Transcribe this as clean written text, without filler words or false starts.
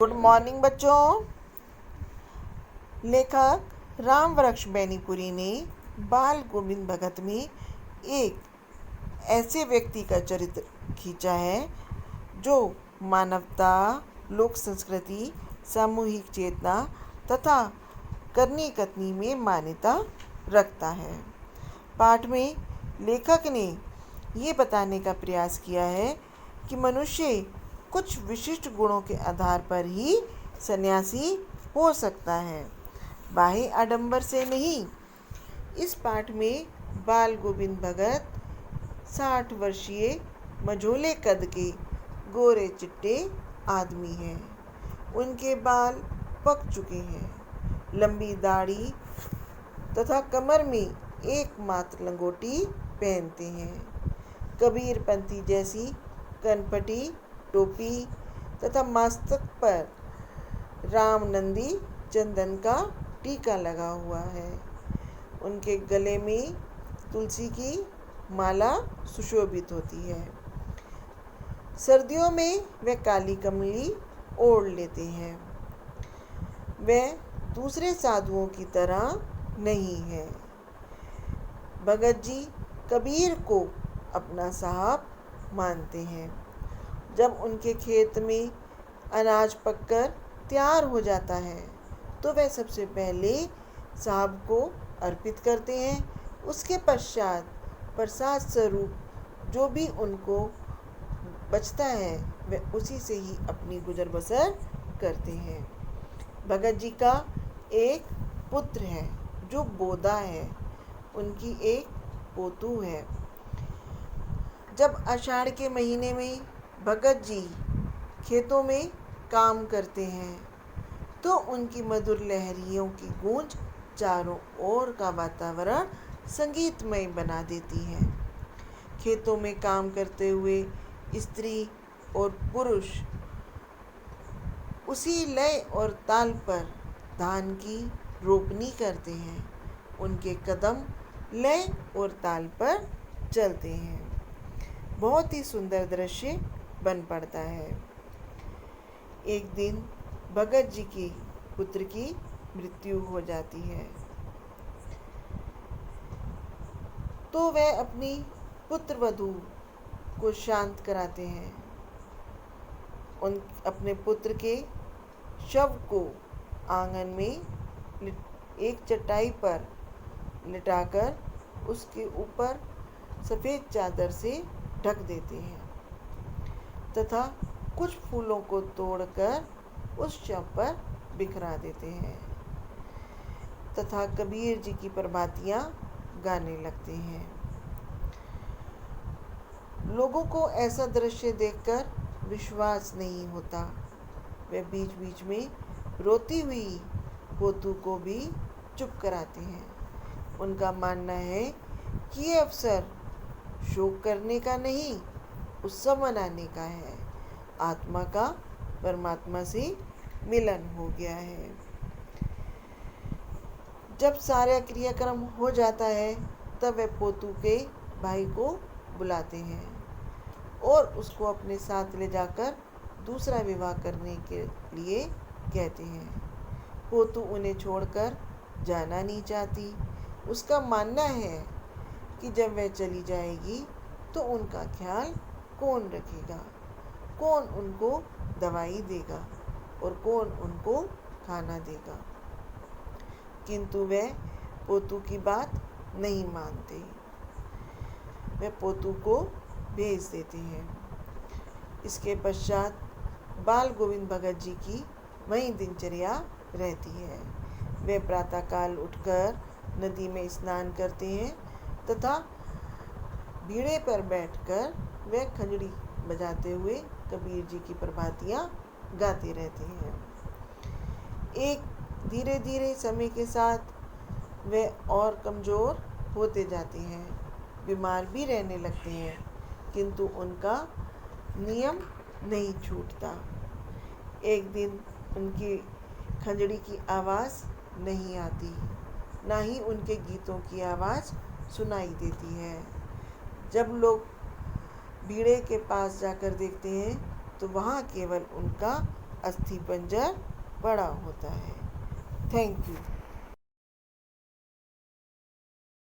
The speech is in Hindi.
गुड मॉर्निंग बच्चों। लेखक रामवृक्ष बैनीपुरी ने बाल गोविंद भगत में एक ऐसे व्यक्ति का चरित्र खींचा है जो मानवता, लोक संस्कृति, सामूहिक चेतना तथा करनी कथनी में मान्यता रखता है। पाठ में लेखक ने ये बताने का प्रयास किया है कि मनुष्य कुछ विशिष्ट गुणों के आधार पर ही सन्यासी हो सकता है, बाह्य आडंबर से नहीं। इस पाठ में बाल गोविंद भगत 60 वर्षीय मझोले कद के गोरे चिट्टे आदमी हैं। उनके बाल पक चुके हैं, लंबी दाढ़ी तथा कमर में एकमात्र लंगोटी पहनते हैं। कबीरपंथी जैसी कनपटी, टोपी तथा मस्तक पर रामनंदी चंदन का टीका लगा हुआ है। उनके गले में तुलसी की माला सुशोभित होती है। सर्दियों में वे काली कमली ओढ़ लेते हैं। वे दूसरे साधुओं की तरह नहीं है। भगत जी कबीर को अपना साहब मानते हैं। जब उनके खेत में अनाज पककर तैयार हो जाता है तो वह सबसे पहले साहब को अर्पित करते हैं। उसके पश्चात प्रसाद स्वरूप जो भी उनको बचता है वह उसी से ही अपनी गुजर बसर करते हैं। भगत जी का एक पुत्र है जो बोधा है। उनकी एक पोतू है। जब आषाढ़ के महीने में भगत जी खेतों में काम करते हैं तो उनकी मधुर लहरियों की गूंज चारों ओर का वातावरण संगीतमय बना देती है। खेतों में काम करते हुए स्त्री और पुरुष उसी लय और ताल पर धान की रोपनी करते हैं। उनके कदम लय और ताल पर चलते हैं। बहुत ही सुंदर दृश्य बन पड़ता है। एक दिन भगत जी की पुत्र की मृत्यु हो जाती है तो वह अपनी पुत्र वधू को शांत कराते हैं। उन अपने पुत्र के शव को आंगन में एक चटाई पर लिटाकर उसके ऊपर सफ़ेद चादर से ढक देते हैं तथा कुछ फूलों को तोड़कर उस शव पर बिखरा देते हैं तथा कबीर जी की प्रभातियाँ गाने लगते हैं। लोगों को ऐसा दृश्य देखकर विश्वास नहीं होता। वे बीच बीच में रोती हुई पोतू को भी चुप कराते हैं। उनका मानना है कि ये अवसर शोक करने का नहीं, उत्सव मनाने का है। आत्मा का परमात्मा से मिलन हो गया है। जब सारा क्रियाक्रम हो जाता है तब वे पोतू के भाई को बुलाते हैं और उसको अपने साथ ले जाकर दूसरा विवाह करने के लिए कहते हैं। पोतू उन्हें छोड़कर जाना नहीं चाहती। उसका मानना है कि जब वह चली जाएगी तो उनका ख्याल कौन रखेगा, कौन उनको दवाई देगा और कौन उनको खाना देगा। किंतु वह पोतू की बात नहीं मानते। वह पोतू को भेज देते हैं। इसके पश्चात बाल गोविंद भगत जी की वही दिनचर्या रहती है। वे प्रातःकाल उठकर नदी में स्नान करते हैं तथा बीड़े पर बैठकर वे खंजड़ी बजाते हुए कबीर जी की प्रभातियाँ गाते रहते हैं। एक धीरे धीरे समय के साथ वे और कमज़ोर होते जाते हैं, बीमार भी रहने लगते हैं, किंतु उनका नियम नहीं छूटता। एक दिन उनकी खंजड़ी की आवाज़ नहीं आती, ना ही उनके गीतों की आवाज़ सुनाई देती है। जब लोग बीड़े के पास जाकर देखते हैं तो वहाँ केवल उनका अस्थिपंजर बड़ा होता है। Thank you.